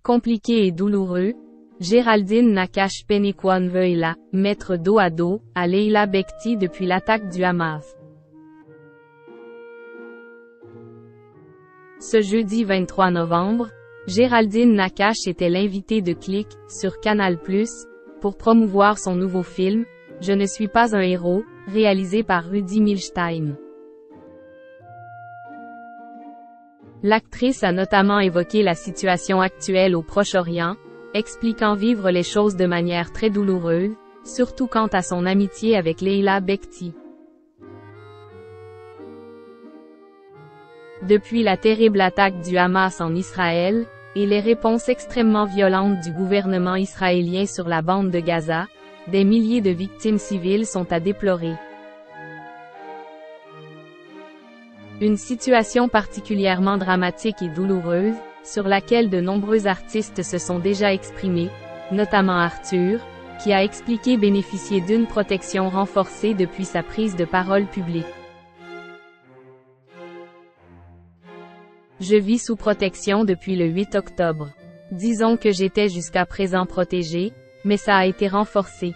Compliqué et douloureux, Géraldine Nakache Penekwon veuille la mettre dos à dos à Leila Bekti depuis l'attaque du Hamas. Ce jeudi 23 novembre, Géraldine Nakache était l'invitée de Click sur Canal+, pour promouvoir son nouveau film, Je ne suis pas un héros, réalisé par Rudi Milstein. L'actrice a notamment évoqué la situation actuelle au Proche-Orient, expliquant vivre les choses de manière très douloureuse, surtout quant à son amitié avec Leila Bekti. Depuis la terrible attaque du Hamas en Israël, et les réponses extrêmement violentes du gouvernement israélien sur la bande de Gaza, des milliers de victimes civiles sont à déplorer. Une situation particulièrement dramatique et douloureuse, sur laquelle de nombreux artistes se sont déjà exprimés, notamment Arthur, qui a expliqué bénéficier d'une protection renforcée depuis sa prise de parole publique. Je vis sous protection depuis le 8 octobre. Disons que j'étais jusqu'à présent protégée, mais ça a été renforcé.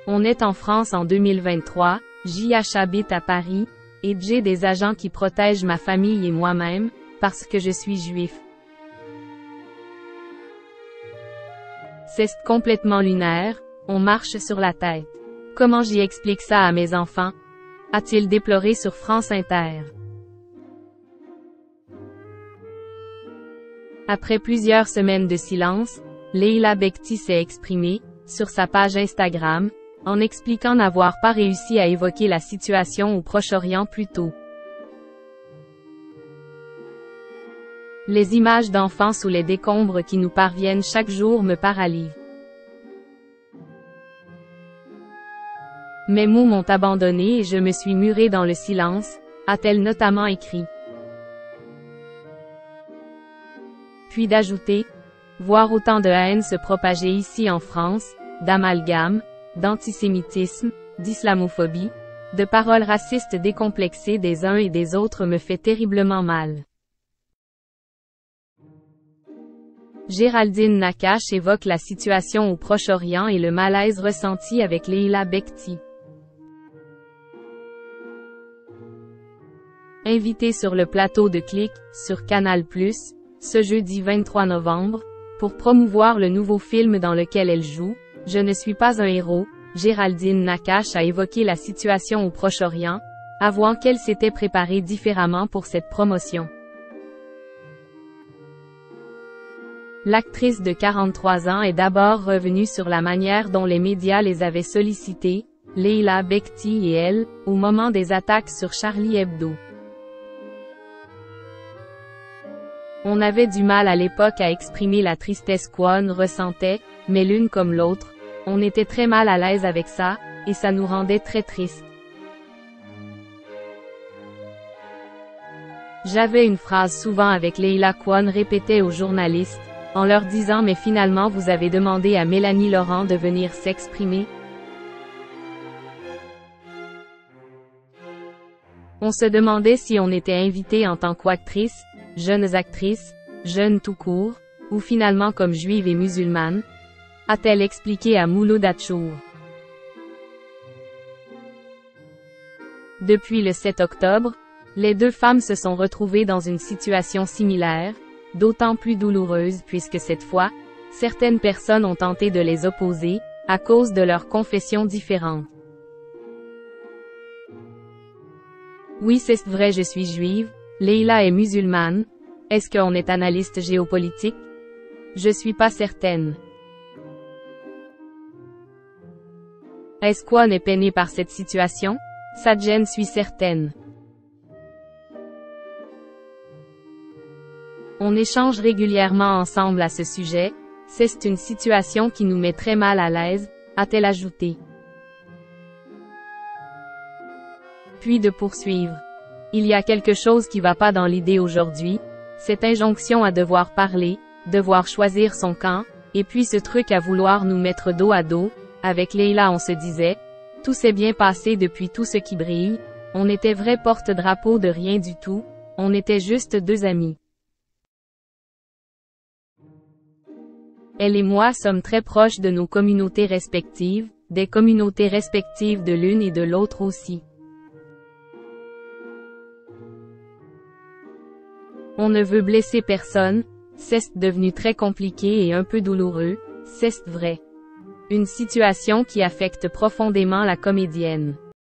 On est en France en 2023, JH habite à Paris, et j'ai des agents qui protègent ma famille et moi-même, parce que je suis juif. C'est complètement lunaire, on marche sur la tête. Comment j'y explique ça à mes enfants? A-t-il déploré sur France Inter. Après plusieurs semaines de silence, Leila Bekti s'est exprimée, sur sa page Instagram, en expliquant n'avoir pas réussi à évoquer la situation au Proche-Orient plus tôt. Les images d'enfants sous les décombres qui nous parviennent chaque jour me paralysent. Mes mots m'ont abandonné et je me suis murée dans le silence, a-t-elle notamment écrit. Puis d'ajouter, voir autant de haine se propager ici en France, d'amalgame, d'antisémitisme, d'islamophobie, de paroles racistes décomplexées des uns et des autres me fait terriblement mal. Géraldine Nakache évoque la situation au Proche-Orient et le malaise ressenti avec Leila Bekti. Invitée sur le plateau de Click, sur Canal+, ce jeudi 23 novembre, pour promouvoir le nouveau film dans lequel elle joue, Je ne suis pas un héros, Géraldine Nakache a évoqué la situation au Proche-Orient, avouant qu'elle s'était préparée différemment pour cette promotion. L'actrice de 43 ans est d'abord revenue sur la manière dont les médias les avaient sollicités, Leila Bekti et elle, au moment des attaques sur Charlie Hebdo. On avait du mal à l'époque à exprimer la tristesse qu'on ressentait, mais l'une comme l'autre, on était très mal à l'aise avec ça, et ça nous rendait très tristes. J'avais une phrase souvent avec Leila qu'on répétait aux journalistes, en leur disant mais finalement vous avez demandé à Mélanie Laurent de venir s'exprimer. On se demandait si on était invité en tant qu'actrice, jeunes actrices, jeunes tout court, ou finalement comme juive et musulmane, a-t-elle expliqué à Mouloud Achour. Depuis le 7 octobre, les deux femmes se sont retrouvées dans une situation similaire, d'autant plus douloureuse puisque cette fois, certaines personnes ont tenté de les opposer, à cause de leurs confessions différentes. Oui c'est vrai je suis juive, Leila est musulmane, est-ce qu'on est analyste géopolitique? Je suis pas certaine. Est-ce qu'on est peiné par cette situation? Sadjen suis certaine. On échange régulièrement ensemble à ce sujet, c'est une situation qui nous met très mal à l'aise, a-t-elle ajouté. Puis de poursuivre. Il y a quelque chose qui va pas dans l'idée aujourd'hui, cette injonction à devoir parler, devoir choisir son camp, et puis ce truc à vouloir nous mettre dos à dos. Avec Leila on se disait, tout s'est bien passé depuis tout ce qui brille, on était vrai porte-drapeau de rien du tout, On était juste deux amis. Elle et moi sommes très proches de nos communautés respectives, des communautés respectives de l'une et de l'autre aussi. On ne veut blesser personne, c'est devenu très compliqué et un peu douloureux, c'est vrai. Une situation qui affecte profondément la comédienne.